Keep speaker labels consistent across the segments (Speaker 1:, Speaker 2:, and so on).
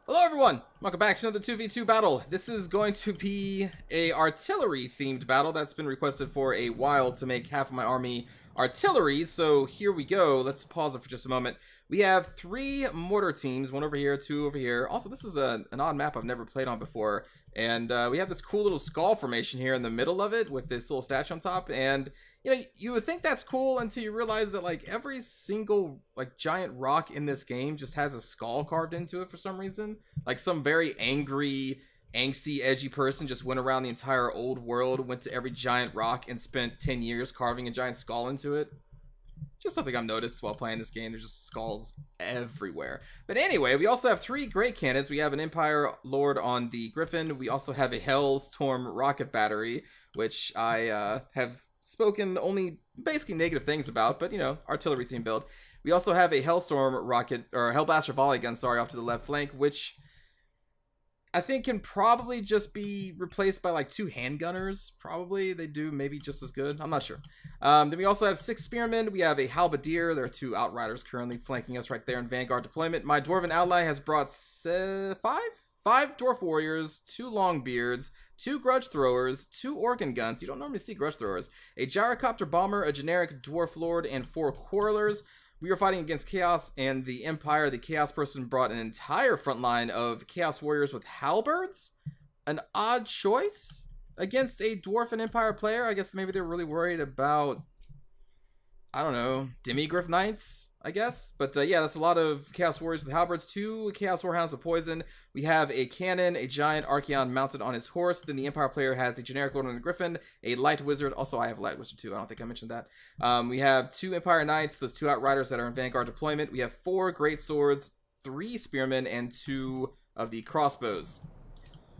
Speaker 1: Hello everyone! Welcome back to another 2v2 battle. This is going to be a artillery themed battle that's been requested for a while to make half of my army artillery. So here we go. Let's pause it for just a moment. We have 3 mortar teams, 1 over here, 2 over here. Also, this is an odd map I've never played on before. And we have this cool little skull formation here in the middle of it with this little statue on top. And you know, you would think that's cool until you realize that like every single like giant rock in this game just has a skull carved into it for some reason. Like some very angry, angsty, edgy person just went around the entire old world, went to every giant rock and spent 10 years carving a giant skull into it. Just something I've noticed while playing this game. There's just skulls everywhere. But anyway, we also have 3 great cannons. We have an Empire Lord on the Griffin. We also have a Hellstorm rocket battery, which I have spoken only basically negative things about, but you know, artillery theme build. We also have a Hellstorm rocket, or Hellblaster volley gun, sorry, off to the left flank, which I think can probably just be replaced by like 2 handgunners. Probably they do maybe just as good. I'm not sure. Then we also have 6 spearmen. We have a halberdier. There are 2 outriders currently flanking us right there in vanguard deployment. My dwarven ally has brought 5 dwarf warriors, 2 longbeards, 2 grudge throwers, 2 organ guns. You don't normally see grudge throwers. A gyrocopter bomber, a generic dwarf lord, and 4 quarrelers. We are fighting against Chaos and the Empire. The Chaos person brought an entire front line of Chaos warriors with halberds. An odd choice against a Dwarf and Empire player. I guess maybe they're really worried about, I don't know, Demigryph Knights, I guess. But yeah, that's a lot of Chaos warriors with halberds. 2 Chaos warhounds with poison. We have a cannon, a giant Archaeon mounted on his horse. Then the Empire player has a generic lord on the Griffin, a light wizard. Also, I have a light wizard too. I don't think I mentioned that. We have 2 Empire Knights, those 2 outriders that are in vanguard deployment. We have 4 great swords, 3 spearmen, and 2 of the crossbows.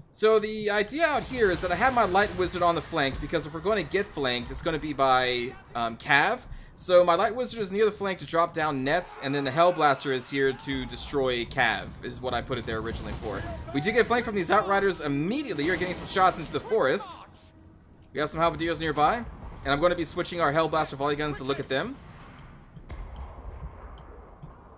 Speaker 1: So the idea out here is that I have my light wizard on the flank, because if we're going to get flanked, it's going to be by Cav. So my light wizard is near the flank to drop down nets, and then the Hellblaster is here to destroy Cav, is what I put it there originally for. We do get flanked from these outriders immediately. You're getting some shots into the forest. We have some halberdiers nearby, and I'm going to be switching our Hellblaster volley guns to look at them.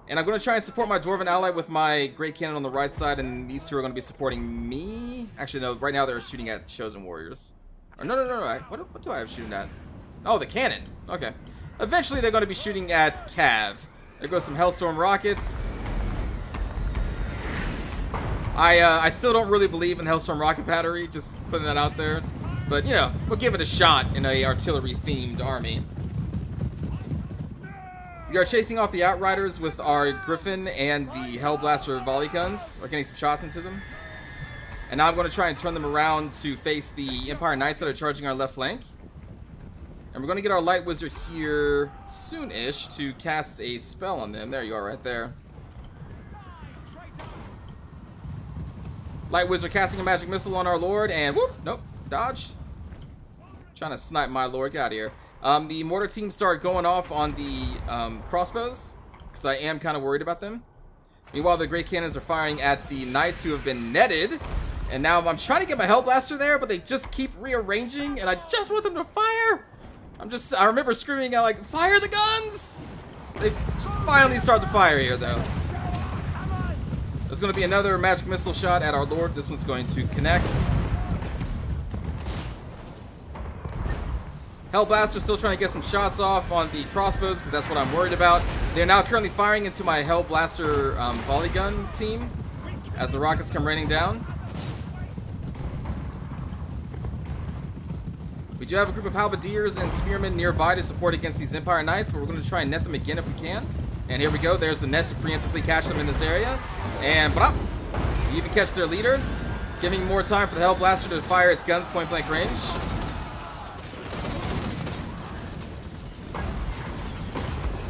Speaker 1: And I'm going to try and support my dwarven ally with my great cannon on the right side, and these 2 are going to be supporting me. Actually, no, right now they're shooting at chosen warriors. Or no. What do I have shooting at? Oh, the cannon. Okay. Eventually, they're going to be shooting at Cav. There goes some Hellstorm rockets. I still don't really believe in Hellstorm rocket battery, just putting that out there. But, you know, we'll give it a shot in a artillery-themed army. We are chasing off the outriders with our Griffin and the Hellblaster volley guns. We're getting some shots into them. And now I'm going to try and turn them around to face the Empire Knights that are charging our left flank. And we're going to get our light wizard here soon-ish to cast a spell on them. There you are right there. Light wizard casting a magic missile on our lord, and whoop, nope, dodged. Trying to snipe my lord. Get out of here. The mortar team start going off on the crossbows, because I am kind of worried about them. Meanwhile, the great cannons are firing at the knights who have been netted. And now I'm trying to get my Hellblaster there, but they just keep rearranging, and I just want them to fire. I remember screaming out like, fire the guns! They finally start to fire here though. There's going to be another magic missile shot at our lord. This one's going to connect. Hellblaster still trying to get some shots off on the crossbows, because that's what I'm worried about. They're now currently firing into my Hellblaster volley gun team as the rockets come raining down. We do have a group of halberdiers and spearmen nearby to support against these Empire Knights, but we're going to try and net them again if we can. And here we go. There's the net to preemptively catch them in this area. And blah, we even catch their leader, giving more time for the Hellblaster to fire its guns point blank range.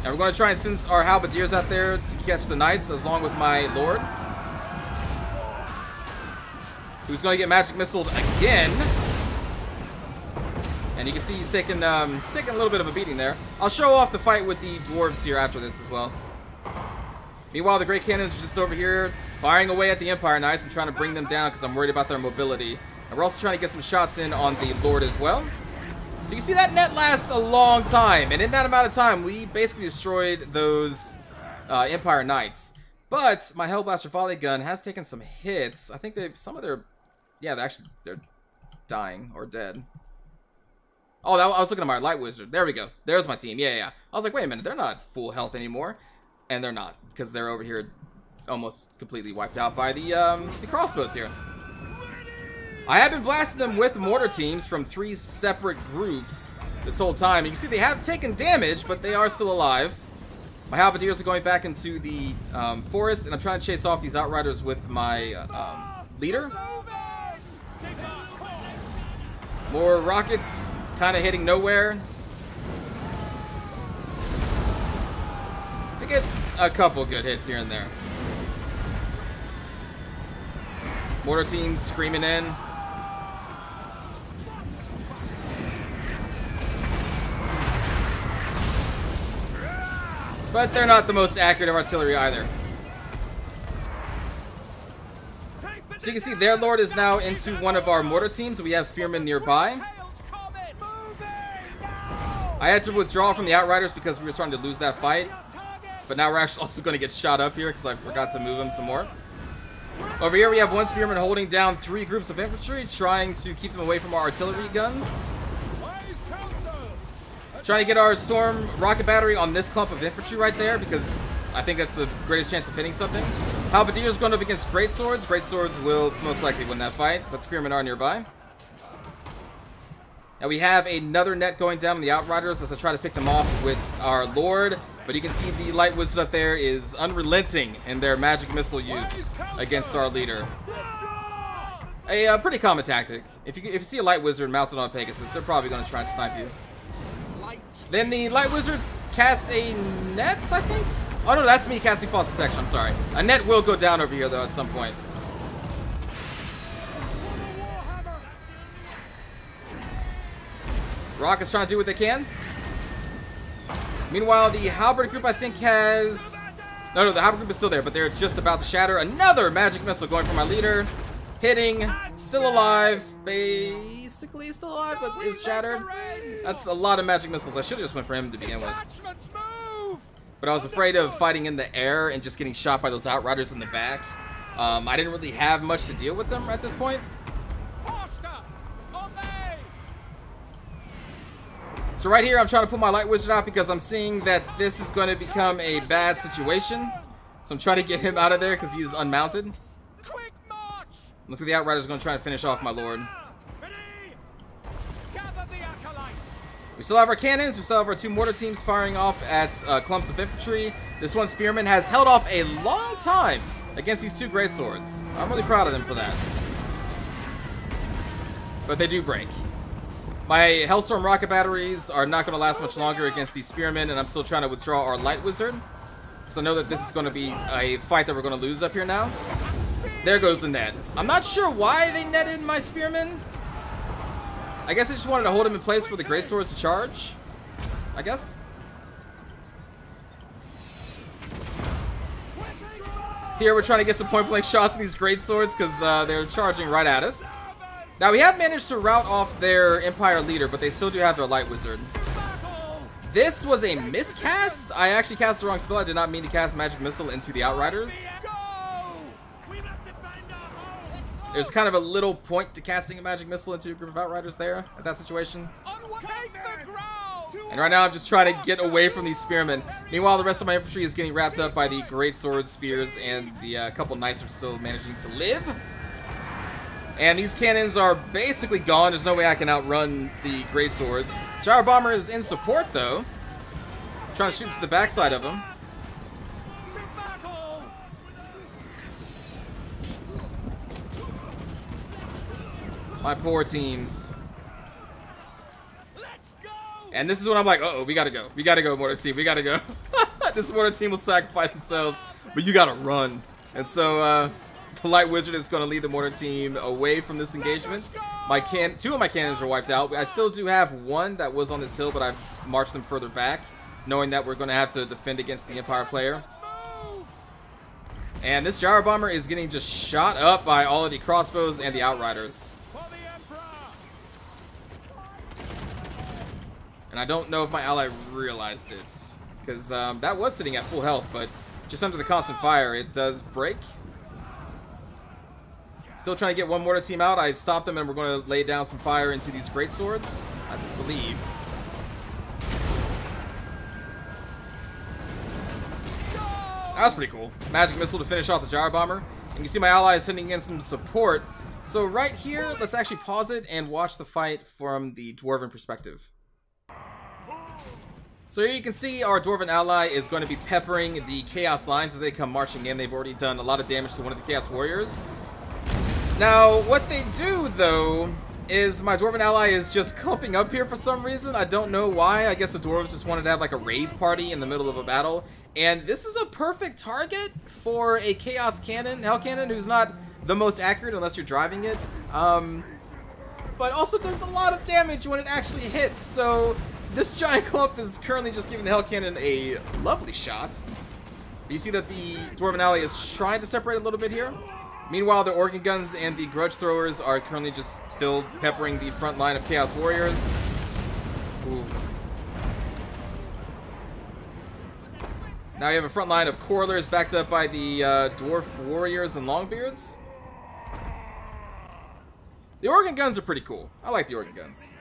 Speaker 1: And we're going to try and send our halberdiers out there to catch the knights, along with my lord, who's going to get magic missiled again. And you can see he's taking a little bit of a beating there. I'll show off the fight with the dwarves here after this as well. Meanwhile, the great cannons are just over here firing away at the Empire Knights. I'm trying to bring them down because I'm worried about their mobility. And we're also trying to get some shots in on the lord as well. So you can see that net lasts a long time. And in that amount of time, we basically destroyed those Empire Knights. But my Hellblaster volley gun has taken some hits. I think some of their, yeah, they're dying or dead. Oh, I was looking at my Light Wizard. There we go. There's my team. Yeah. I was like, wait a minute, they're not full health anymore, and they're not because they're over here, almost completely wiped out by the crossbows here. I have been blasting them with mortar teams from 3 separate groups this whole time. You can see they have taken damage, but they are still alive. My halberdiers are going back into the forest, and I'm trying to chase off these outriders with my leader. More rockets kind of hitting nowhere. I get a couple good hits here and there. Mortar teams screaming in. But they're not the most accurate of artillery either. So you can see their lord is now into one of our mortar teams. We have spearmen nearby. I had to withdraw from the outriders because we were starting to lose that fight. But now we're actually also going to get shot up here because I forgot to move them some more. Over here we have 1 spearman holding down 3 groups of infantry, trying to keep them away from our artillery guns. Trying to get our storm rocket battery on this clump of infantry right there because I think that's the greatest chance of hitting something. Halberdiers going up against greatswords. Greatswords will most likely win that fight, but spearmen are nearby. Now we have another net going down on the outriders as I try to pick them off with our lord, but you can see the light wizard up there is unrelenting in their magic missile use against our leader. A pretty common tactic. If you see a light wizard mounted on a Pegasus, they're probably going to try and snipe you. Then the light wizards cast a net, I think? Oh no, that's me casting false protection, I'm sorry. A net will go down over here though at some point. Rocket's trying to do what they can. Meanwhile, the halberd group I think has... No, the halberd group is still there, but they're just about to shatter. Another magic missile going for my leader. Hitting, still alive, basically still alive, but is shattered. That's a lot of magic missiles. I should have just went for him to begin with. But I was afraid of fighting in the air and just getting shot by those outriders in the back. I didn't really have much to deal with them at this point. So right here, I'm trying to put my light wizard out because I'm seeing that this is going to become a bad situation. So I'm trying to get him out of there because he is unmounted. Looks like the outriders are going to try and finish off my lord. We still have our cannons. We still have our 2 mortar teams firing off at clumps of infantry. This 1 spearman has held off a long time against these 2 greatswords. I'm really proud of them for that. But they do break. My Hellstorm rocket batteries are not going to last much longer against these spearmen, and I'm still trying to withdraw our light wizard. Because I know that this is going to be a fight that we're going to lose up here now. There goes the net. I'm not sure why they netted my spearmen. I guess they just wanted to hold him in place for the greatswords to charge. I guess. Here we're trying to get some point-blank shots at these greatswords because they're charging right at us. Now we have managed to rout off their Empire leader, but they still do have their light wizard. This was a miscast. I actually cast the wrong spell. I did not mean to cast magic missile into the outriders. There's kind of a little point to casting a magic missile into a group of outriders there at that situation. And right now I'm just trying to get away from these spearmen. Meanwhile, the rest of my infantry is getting wrapped up by the great sword spears, and the couple knights are still managing to live. And these cannons are basically gone. There's no way I can outrun the great swords. Gyro Bomber is in support though. Trying to shoot to the backside of him. My poor teams. And this is when I'm like, uh-oh, we gotta go. We gotta go, mortar team. We gotta go. This mortar team will sacrifice themselves, but you gotta run. And so, the light wizard is going to lead the mortar team away from this engagement. Two of my cannons are wiped out. I still do have one that was on this hill, but I've marched them further back, knowing that we're going to have to defend against the Empire player. And this gyro bomber is getting just shot up by all of the crossbows and the outriders. And I don't know if my ally realized it, because that was sitting at full health, but just under the constant fire, it does break. Still trying to get one mortar team out. I stopped them and we're going to lay down some fire into these great swords, I believe. That was pretty cool. Magic missile to finish off the gyro bomber. And you see my allies sending in some support. So right here, let's actually pause it and watch the fight from the dwarven perspective. So here you can see our dwarven ally is going to be peppering the chaos lines as they come marching in. They've already done a lot of damage to one of the chaos warriors. Now, what they do, though, is my dwarven ally is just clumping up here for some reason. I don't know why. I guess the dwarves just wanted to have like a rave party in the middle of a battle. And this is a perfect target for a chaos cannon, hell cannon, who's not the most accurate unless you're driving it. But also does a lot of damage when it actually hits. So this giant clump is currently just giving the hell cannon a lovely shot. You see that the dwarven ally is trying to separate a little bit here. Meanwhile, the organ guns and the grudge throwers are currently just still peppering the front line of chaos warriors. Ooh. Now you have a front line of corlers backed up by the dwarf warriors and longbeards. The organ guns are pretty cool. I like the organ guns.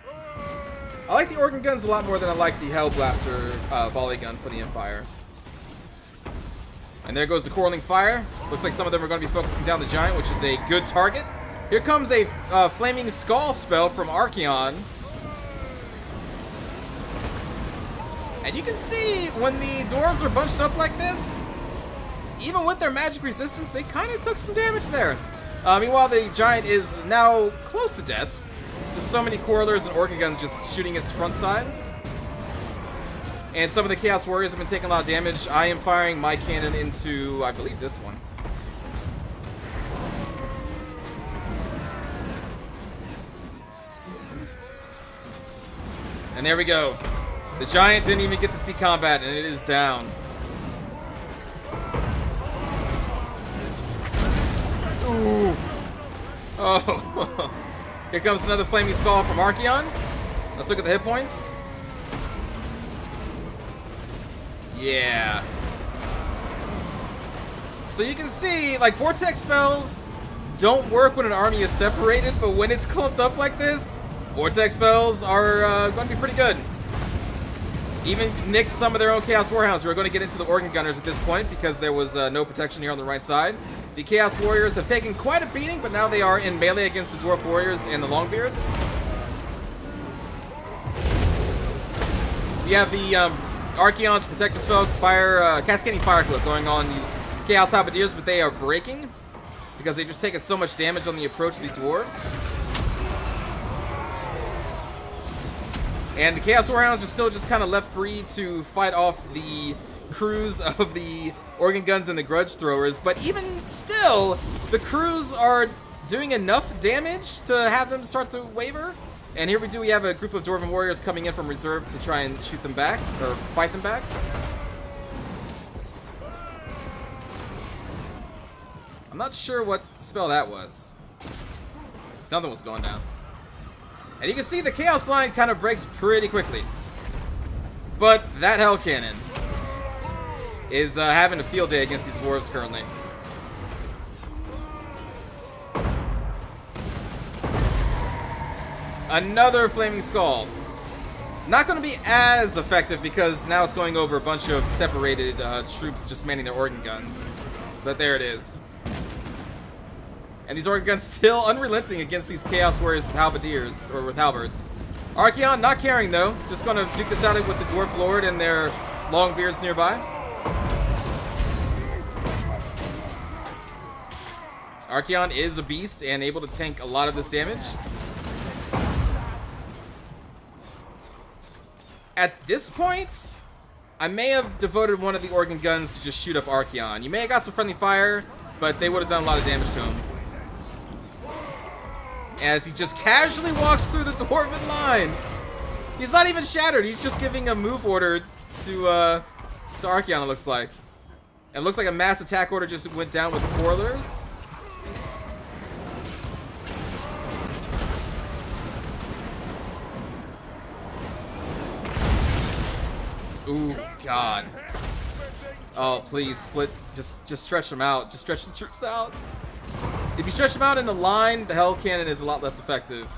Speaker 1: I like the organ guns a lot more than I like the Hellblaster volley gun for the Empire. And there goes the Corling Fire. Looks like some of them are going to be focusing down the Giant, which is a good target. Here comes a Flaming Skull spell from Archaon. And you can see when the dwarves are bunched up like this, even with their magic resistance, they kind of took some damage there. Meanwhile, the Giant is now close to death. Just so many corlers and organ guns just shooting its front side. And some of the Chaos Warriors have been taking a lot of damage. I am firing my cannon into, I believe, this one. And there we go. The Giant didn't even get to see combat, and it is down. Ooh. Oh. Here comes another Flaming Skull from Archaon. Let's look at the hit points. Yeah. So you can see, like, vortex spells don't work when an army is separated, but when it's clumped up like this, vortex spells are going to be pretty good. Even nixed some of their own Chaos Warhounds, who are going to get into the organ gunners at this point because there was no protection here on the right side. The Chaos Warriors have taken quite a beating, but now they are in melee against the Dwarf Warriors and the Longbeards. You have the Archaon's protective spell, cascading fire clip going on these Chaos Halberdiers, but they are breaking because they've just taken so much damage on the approach of the dwarves. And the Chaos Warhounds are still just kind of left free to fight off the crews of the organ guns and the grudge throwers, but even still, the crews are doing enough damage to have them start to waver. And here we have a group of Dwarven warriors coming in from reserve to try and shoot them back, or fight them back. I'm not sure what spell that was. Something was going down. And you can see the Chaos line kind of breaks pretty quickly. But that Hell Cannon is having a field day against these dwarves currently. Another Flaming Skull. Not going to be as effective because now it's going over a bunch of separated troops just manning their organ guns. But there it is. And these organ guns still unrelenting against these Chaos Warriors with halberdiers, or with halberds. Archaon not caring though, just going to duke this out with the Dwarf Lord and their Longbeards nearby. Archaon is a beast and able to tank a lot of this damage. At this point, I may have devoted one of the organ guns to just shoot up Archaon. You may have got some friendly fire, but they would have done a lot of damage to him. As he just casually walks through the dwarven line. He's not even shattered. He's just giving a move order to Archaon, it looks like. And it looks like a mass attack order just went down with the Corlers. Ooh, God. Oh, please, split. Just stretch them out. Just stretch the troops out. If you stretch them out in a line, the Hell Cannon is a lot less effective.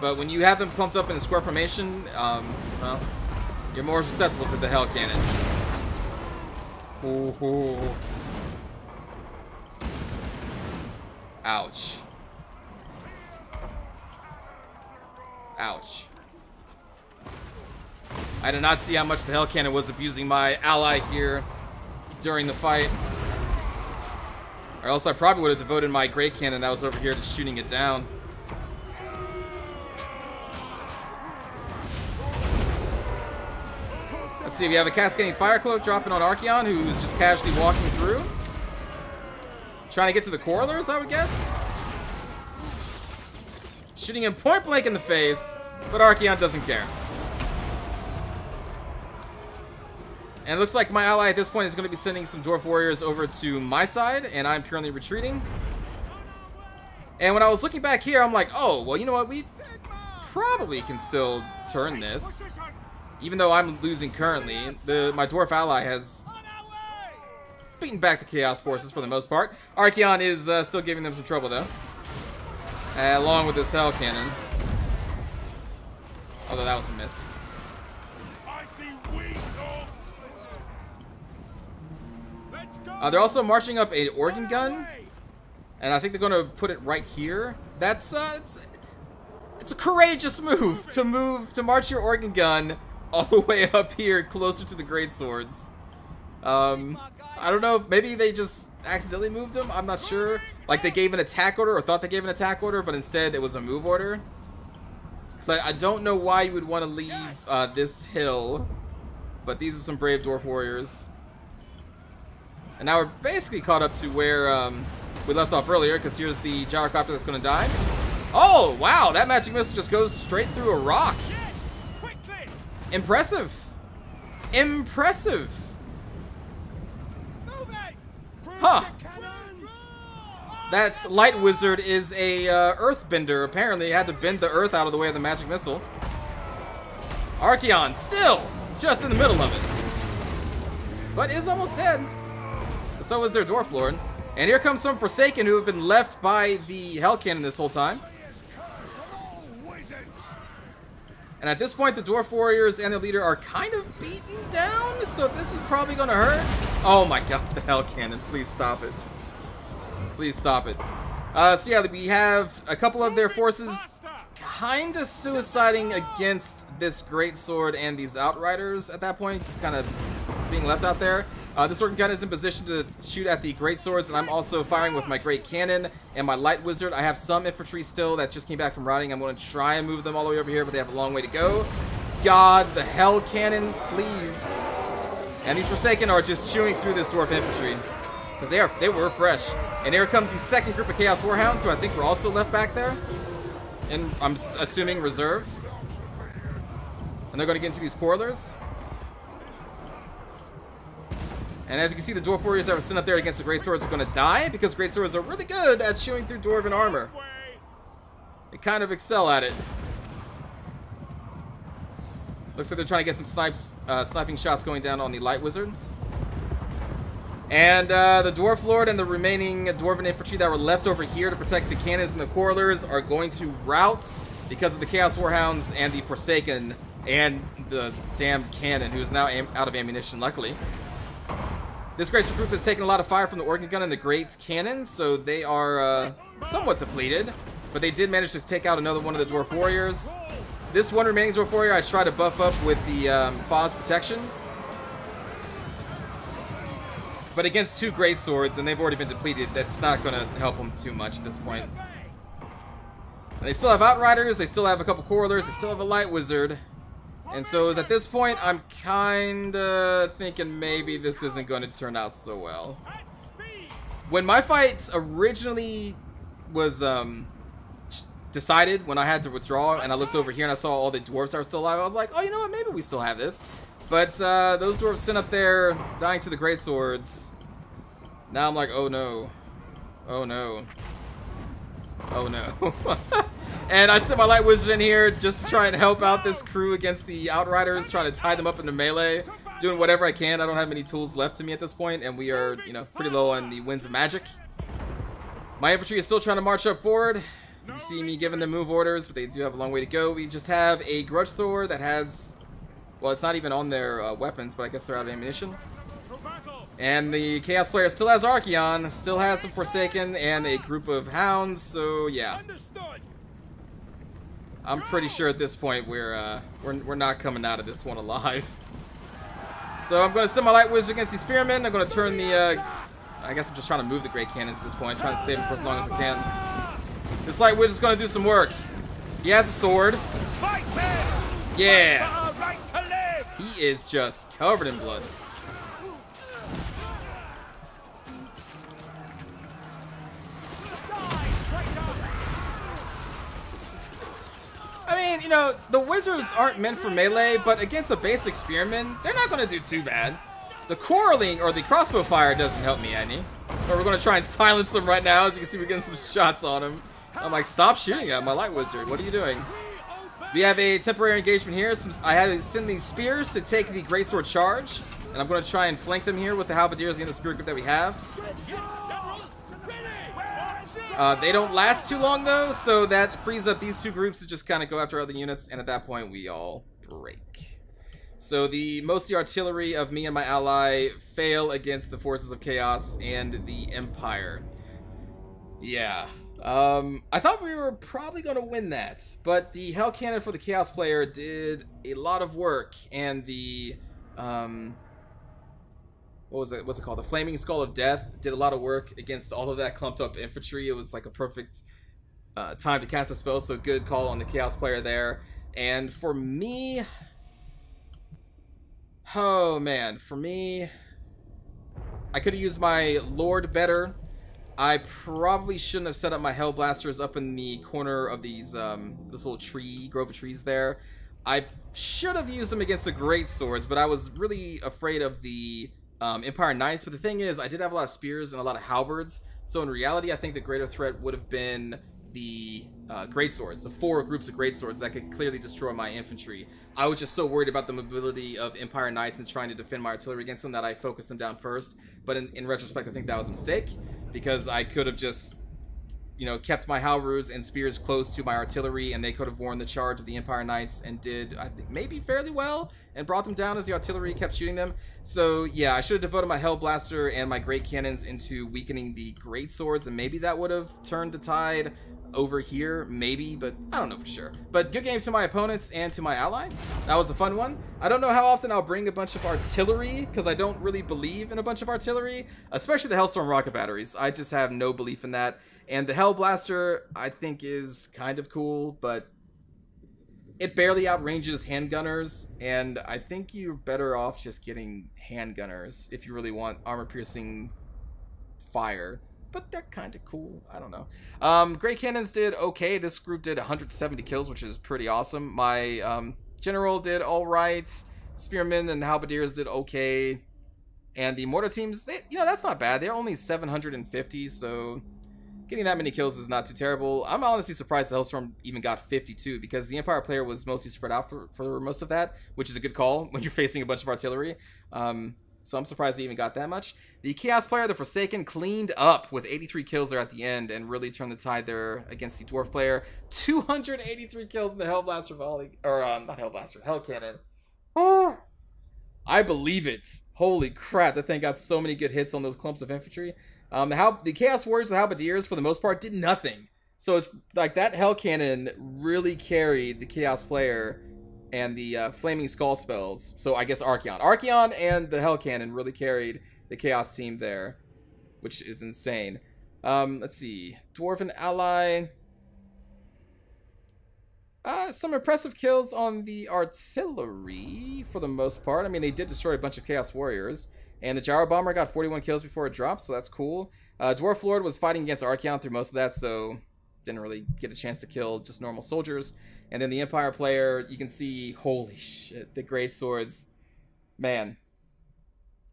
Speaker 1: But when you have them clumped up in a square formation, well, you're more susceptible to the Hell Cannon. Ooh. Ouch. Ouch. I did not see how much the Hell Cannon was abusing my ally here during the fight. Or else I probably would have devoted my Great Cannon that was over here to shooting it down. Let's see, we have a Cascading Fire Cloak dropping on Archaon, who's just casually walking through. Trying to get to the Correlers, I would guess. Shooting him point blank in the face, but Archaon doesn't care. And it looks like my ally at this point is going to be sending some Dwarf Warriors over to my side, and I'm currently retreating. And when I was looking back here, I'm like, oh, well, you know what? We probably can still turn this. Even though I'm losing currently, my Dwarf ally has beaten back the Chaos Forces for the most part. Archaon is still giving them some trouble, though. Along with this Hell Cannon. Although that was a miss. They're also marching up a organ gun, and I think they're going to put it right here. That's it's a courageous move to march your organ gun all the way up here, closer to the great swords. I don't know if maybe they just accidentally moved them. I'm not sure. Like they gave an attack order, or thought they gave an attack order, but instead it was a move order. Because I don't know why you would want to leave this hill, but these are some brave Dwarf Warriors. And now we're basically caught up to where we left off earlier, because here's the gyrocopter that's going to die. Oh, wow, that magic missile just goes straight through a rock. Impressive. Impressive. Huh. That Light Wizard is a earthbender. Apparently, he had to bend the earth out of the way of the magic missile. Archaon still just in the middle of it, but is almost dead. So is their Dwarf Lord. And here comes some Forsaken who have been left by the Hell Cannon this whole time. And at this point, the Dwarf Warriors and their leader are kind of beaten down, so this is probably going to hurt. Oh my god, the Hell Cannon. Please stop it. Please stop it. So yeah, we have a couple of their forces kind of suiciding against this Greatsword and these Outriders at that point, just kind of being left out there. This organ gun is in position to shoot at the Greatswords, and I'm also firing with my Great Cannon and my Light Wizard. I have some infantry still that just came back from routing. I'm going to try and move them all the way over here, but they have a long way to go. God, the Hell Cannon, please. And these Forsaken are just chewing through this Dwarf infantry, because they were fresh. And here comes the second group of Chaos Warhounds, who I think were also left back there. And I'm assuming reserve. And they're going to get into these Correlers. And as you can see, the Dwarf Warriors that were sent up there against the Greatswords are going to die, because Greatswords are really good at chewing through Dwarven armor. They kind of excel at it. Looks like they're trying to get some sniping shots going down on the Light Wizard. And the Dwarf Lord and the remaining Dwarven infantry that were left over here to protect the cannons and the Correlers are going to rout because of the Chaos Warhounds and the Forsaken and the damn cannon, who is now out of ammunition, luckily. This Greatsword group has taken a lot of fire from the organ gun and the Great Cannon, so they are somewhat depleted. But they did manage to take out another one of the Dwarf Warriors. This one remaining Dwarf Warrior I try to buff up with the Foz protection. But against two Greatswords, and they've already been depleted, that's not going to help them too much at this point. And they still have Outriders, they still have a couple Correlers, they still have a Light Wizard. And so at this point, I'm kinda thinking maybe this isn't going to turn out so well. When my fight originally was decided, when I had to withdraw, and I looked over here and I saw all the dwarves that were still alive, I was like, oh, you know what, maybe we still have this. But those dwarves sent up there, dying to the Greatswords. Now I'm like, oh no. Oh no. Oh no. And I sent my Light Wizard in here just to try and help out this crew against the Outriders, trying to tie them up into melee. doing whatever I can. I don't have many tools left to me at this point, and we are, you know, pretty low on the winds of magic. My infantry is still trying to march up forward. You see me giving them move orders, but they do have a long way to go. We just have a grudge thrower that has, well, it's not even on their weapons, but I guess they're out of ammunition. And the Chaos player still has Archeon, still has some Forsaken and a group of Hounds, so yeah. I'm pretty sure at this point we're not coming out of this one alive. So I'm going to send my Light Wizard against the Spearmen. I'm going to turn the, I guess I'm just trying to move the Great Cannons at this point, trying to save them for as long as I can. This Light Wizard's going to do some work. He has a sword. Yeah. He is just covered in blood. I mean, you know, the wizards aren't meant for melee, but against a basic spearman, they're not going to do too bad. The quarreling or the crossbow fire doesn't help me any. But we're going to try and silence them right now. As you can see, we're getting some shots on him. I'm like, stop shooting at my light wizard. What are you doing? We have a temporary engagement here. I had to send these spears to take the greatsword charge, and I'm going to try and flank them here with the halberdiers against the spear group that we have. They don't last too long though, so that frees up these two groups to just kind of go after other units, and at that point we all break. So most of the artillery of me and my ally fail against the forces of chaos and the Empire. Yeah. I thought we were probably going to win that, but the Hell Cannon for the Chaos player did a lot of work, and the what's it called? The Flaming Skull of Death did a lot of work against all of that clumped up infantry. It was like a perfect time to cast a spell, so good call on the Chaos player there. And for me, oh man, for me, I could have used my Lord better. I probably shouldn't have set up my Hell Blasters up in the corner of these this little grove of trees there. I should have used them against the Great Swords, but I was really afraid of the Empire Knights. But the thing is, I did have a lot of spears and a lot of halberds, so in reality I think the greater threat would have been the Great Swords, the 4 groups of Great Swords that could clearly destroy my infantry. I was just so worried about the mobility of Empire Knights and trying to defend my artillery against them that I focused them down first. But in retrospect, I think that was a mistake, because I could have just, you know, kept my halberds and spears close to my artillery, and they could have worn the charge of the Empire Knights and did, I think, maybe fairly well and brought them down as the artillery kept shooting them. So yeah, I should have devoted my Hell Blaster and my Great Cannons into weakening the Great Swords, and maybe that would have turned the tide over here, maybe, but I don't know for sure. But good games to my opponents and to my ally. That was a fun one. I don't know how often I'll bring a bunch of artillery, because I don't really believe in a bunch of artillery, especially the Hellstorm rocket batteries. I just have no belief in that. And the Hell Blaster, I think, is kind of cool, but it barely outranges handgunners, and I think you're better off just getting handgunners if you really want armor-piercing fire. But they're kind of cool. I don't know. Great Cannons did okay. This group did 170 kills, which is pretty awesome. My General did all right. Spearmen and Halberdiers did okay. And the Mortar teams, you know, that's not bad. They're only 750, so getting that many kills is not too terrible. I'm honestly surprised the Hellstorm even got 52, because the Empire player was mostly spread out for most of that, which is a good call when you're facing a bunch of artillery. So I'm surprised they even got that much. The Chaos player, the Forsaken, cleaned up with 83 kills there at the end and really turned the tide there against the Dwarf player. 283 kills in the Hell Blaster volley, or not Hell Blaster, Hell Cannon. Oh, I believe it. Holy crap, that thing got so many good hits on those clumps of infantry. The Chaos Warriors with Halberdiers, for the most part, did nothing. So it's like that Hell Cannon really carried the Chaos player and the Flaming Skull spells. So I guess Archeon and the Hell Cannon really carried the Chaos team there, which is insane. Let's see. Dwarven ally. Some impressive kills on the artillery for the most part. I mean, they did destroy a bunch of Chaos Warriors. And the Gyro Bomber got 41 kills before it dropped, so that's cool. Dwarf Lord was fighting against Archeon through most of that, so didn't really get a chance to kill just normal soldiers. And then the Empire player, you can see, holy shit, the Great Swords, man,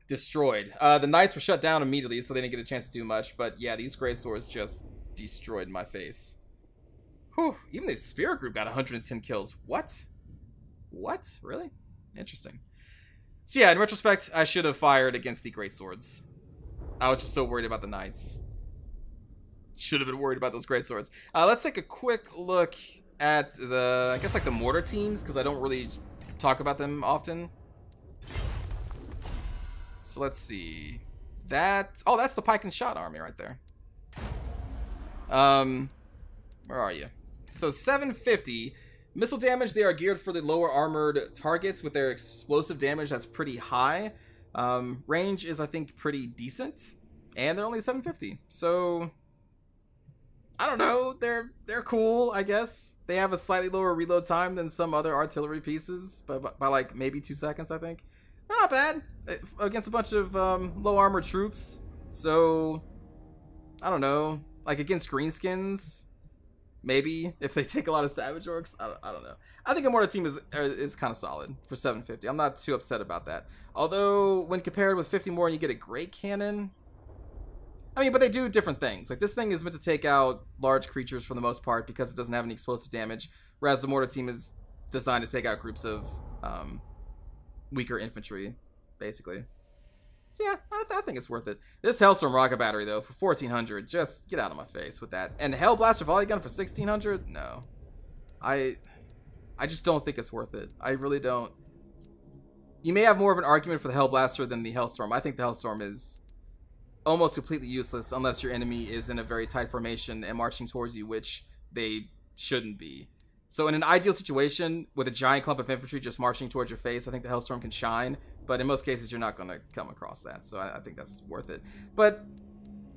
Speaker 1: destroyed. The Knights were shut down immediately, so they didn't get a chance to do much. But yeah, these Great Swords just destroyed my face. Whew, even the Spirit group got 110 kills. What? What? Really? Interesting. So yeah, in retrospect, I should have fired against the greatswords. I was just so worried about the knights. Should have been worried about those greatswords. Let's take a quick look at the, I guess like the mortar teams, because I don't really talk about them often. So let's see. Oh, that's the pike and shot army right there. Where are you? So 750 missile damage. They are geared for the lower armored targets with their explosive damage that's pretty high. Range is, I think, pretty decent, and they're only 750. So I don't know. They're cool, I guess. They have a slightly lower reload time than some other artillery pieces, but by like maybe 2 seconds, I think. Not bad against a bunch of low armored troops. So I don't know. Like against greenskins, maybe if they take a lot of savage orcs. I don't know. I think a mortar team is kind of solid for 750. I'm not too upset about that. Although when compared with 50 more and you get a great cannon, I mean, but they do different things. Like this thing is meant to take out large creatures for the most part because it doesn't have any explosive damage, whereas the mortar team is designed to take out groups of weaker infantry, basically. So yeah, I think it's worth it. This Hellstorm rocket battery though for 1400, just get out of my face with that. And Hellblaster volley gun for 1600, no. I just don't think it's worth it. I really don't. You may have more of an argument for the Hellblaster than the Hellstorm. I think the Hellstorm is almost completely useless unless your enemy is in a very tight formation and marching towards you, which they shouldn't be. So in an ideal situation with a giant clump of infantry just marching towards your face, I think the Hellstorm can shine. But in most cases, you're not going to come across that. So I think that's worth it. But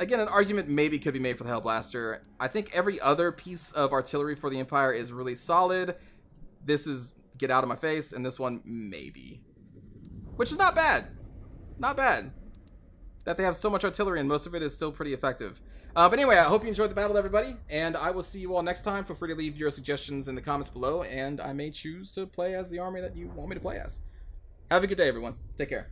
Speaker 1: again, an argument maybe could be made for the Hellblaster. I think every other piece of artillery for the Empire is really solid. This is get out of my face, and this one maybe. Which is not bad. Not bad. That they have so much artillery and most of it is still pretty effective. But anyway, I hope you enjoyed the battle, everybody, and I will see you all next time. Feel free to leave your suggestions in the comments below, and I may choose to play as the army that you want me to play as. Have a good day, everyone. Take care.